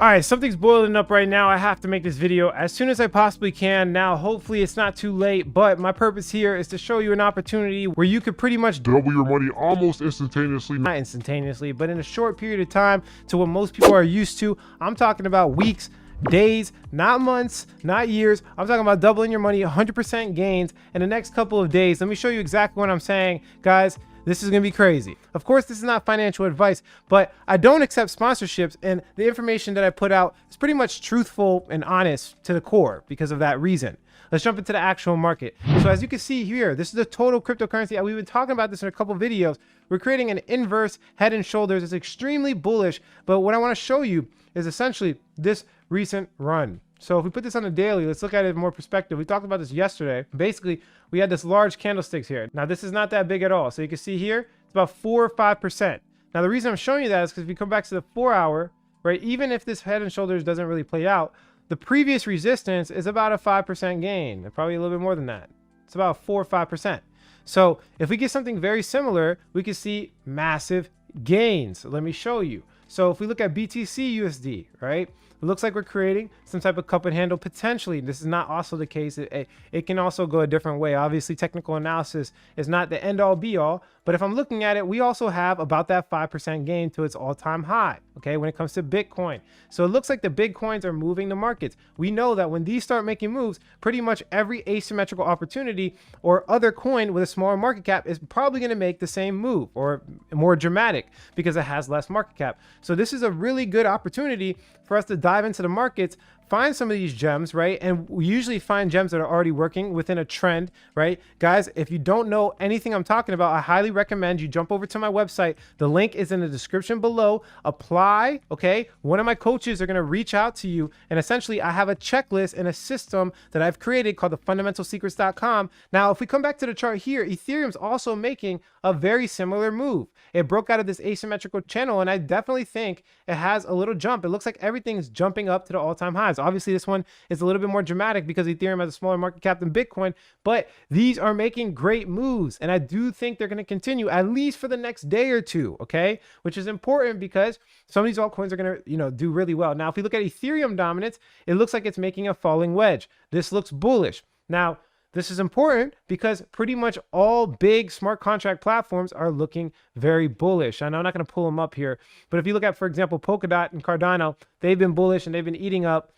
All right, something's boiling up right now. I have to make this video as soon as I possibly can. Now, hopefully it's not too late, but my purpose here is to show you an opportunity where you could pretty much double your money almost instantaneously. Not instantaneously, but in a short period of time to what most people are used to. I'm talking about weeks, days, not months, not years. I'm talking about doubling your money, 100% gains in the next couple of days. Let me show you exactly what I'm saying, guys. This is going to be crazy. Of course, this is not financial advice, but I don't accept sponsorships, and the information that I put out is pretty much truthful and honest to the core because of that reason. Let's jump into the actual market. So as you can see here, this is the total cryptocurrency. We've been talking about this in a couple of videos. We're creating an inverse head and shoulders. It's extremely bullish, but what I want to show you is essentially this recent run. So if we put this on a daily, let's look at it in more perspective. We talked about this yesterday. Basically, we had this large candlesticks here. Now, this is not that big at all. So you can see here, it's about 4 or 5%. Now, the reason I'm showing you that is because if you come back to the 4 hour, right, even if this head and shoulders doesn't really play out, the previous resistance is about a 5% gain, probably a little bit more than that. It's about 4 or 5%. So if we get something very similar, we can see massive gains. So let me show you. So if we look at BTC USD, right, it looks like we're creating some type of cup and handle potentially. This is not also the case. It can also go a different way. Obviously, technical analysis is not the end all be all, but if I'm looking at it, we also have about that 5% gain to its all-time high, okay, when it comes to Bitcoin. So it looks like the big coins are moving the markets. We know that when these start making moves, pretty much every asymmetrical opportunity or other coin with a smaller market cap is probably going to make the same move or more dramatic because it has less market cap. So this is a really good opportunity for us to dive into the markets, find some of these gems, right? And we usually find gems that are already working within a trend, right? Guys, if you don't know anything I'm talking about, I highly recommend you jump over to my website. The link is in the description below. Apply, okay? One of my coaches are going to reach out to you. And essentially, I have a checklist and a system that I've created called the fundamentalsecrets.com. Now, if we come back to the chart here, Ethereum's also making a very similar move. It broke out of this asymmetrical channel, and I definitely think it has a little jump. It looks like everything's jumping up to the all-time highs. Obviously, this one is a little bit more dramatic because Ethereum has a smaller market cap than Bitcoin, but these are making great moves, and I do think they're going to continue at least for the next day or two, okay? Which is important because some of these altcoins are going to, do really well. Now, if we look at Ethereum dominance, it looks like it's making a falling wedge. This looks bullish. Now, this is important because pretty much all big smart contract platforms are looking very bullish. I know I'm not going to pull them up here, but if you look at, for example, Polkadot and Cardano, they've been bullish and they've been eating up,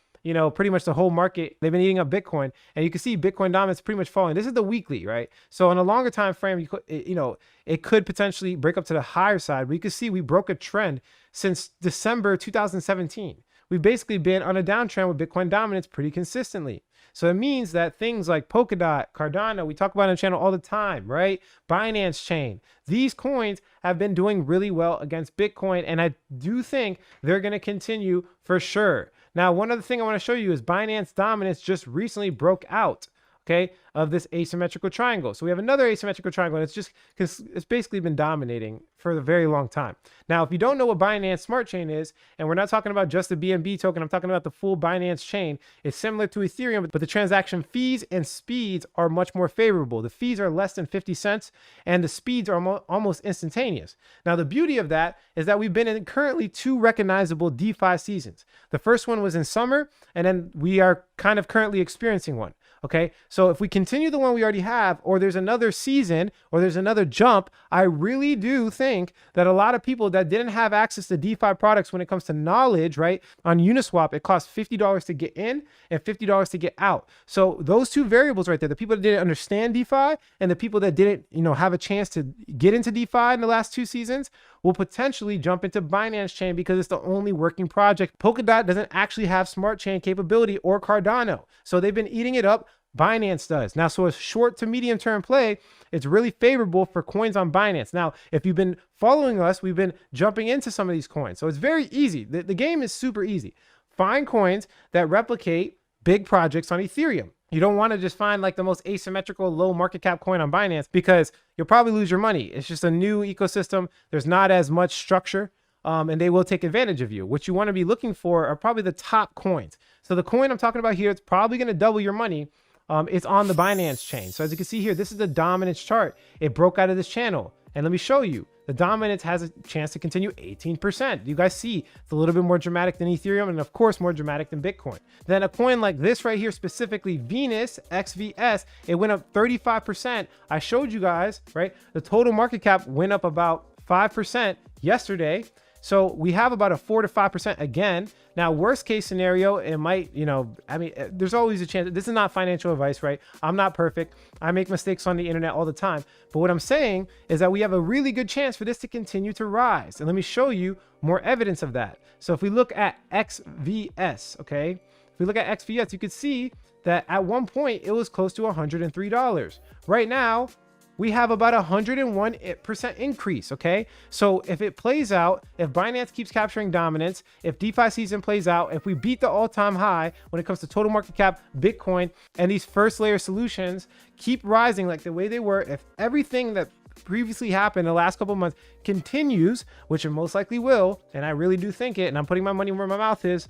pretty much the whole market. They've been eating up Bitcoin, and you can see Bitcoin dominance pretty much falling. This is the weekly, right? So on a longer time frame, it could potentially break up to the higher side. But you can see we broke a trend since December 2017. We've basically been on a downtrend with Bitcoin dominance pretty consistently. So it means that things like Polkadot, Cardano, we talk about on the channel all the time, right? Binance Chain, these coins have been doing really well against Bitcoin, and I do think they're going to continue for sure. Now, one other thing I want to show you is Binance dominance just recently broke out, okay, of this asymmetrical triangle. So we have another asymmetrical triangle, and it's basically been dominating for a very long time. Now, if you don't know what Binance Smart Chain is, and we're not talking about just the BNB token, I'm talking about the full Binance chain. It's similar to Ethereum, but the transaction fees and speeds are much more favorable. The fees are less than 50 cents, and the speeds are almost instantaneous. Now, the beauty of that is that we've been in currently 2 recognizable DeFi seasons. The first one was in summer, and then we are kind of currently experiencing one. Okay, so if we continue the one we already have, or there's another season, or there's another jump, I really do think that a lot of people that didn't have access to DeFi products when it comes to knowledge, right? On Uniswap, it costs $50 to get in and $50 to get out. So those 2 variables right there, the people that didn't understand DeFi and the people that didn't, have a chance to get into DeFi in the last 2 seasons will potentially jump into Binance Chain because it's the only working project. Polkadot doesn't actually have smart chain capability, or Cardano. So they've been eating it up. Binance does. Now, so a short to medium term play, it's really favorable for coins on Binance. Now, if you've been following us, we've been jumping into some of these coins. So it's very easy. The game is super easy. Find coins that replicate big projects on Ethereum. You don't want to just find like the most asymmetrical low market cap coin on Binance because you'll probably lose your money. It's just a new ecosystem. There's not as much structure. And they will take advantage of you. What you want to be looking for are probably the top coins. So the coin I'm talking about here, it's probably going to double your money. It's on the Binance chain. So as you can see here, this is the dominance chart. It broke out of this channel. And let me show you. the dominance has a chance to continue 18%. You guys see it's a little bit more dramatic than Ethereum, and of course more dramatic than Bitcoin. Then a coin like this right here, specifically Venus XVS, it went up 35%. I showed you guys, right? The total market cap went up about 5% yesterday. So we have about a 4 to 5% again. Now, worst case scenario, it might, I mean, there's always a chance. This is not financial advice, right? I'm not perfect. I make mistakes on the internet all the time. But what I'm saying is that we have a really good chance for this to continue to rise. And let me show you more evidence of that. So if we look at XVS, okay? If we look at XVS, you could see that at one point it was close to $103. Right now, we have about 101% increase, okay? So if it plays out, if Binance keeps capturing dominance, if DeFi season plays out, if we beat the all-time high when it comes to total market cap, Bitcoin, and these first layer solutions keep rising like the way they were, if everything that previously happened in the last couple of months continues, which it most likely will, and I really do think it, and I'm putting my money where my mouth is,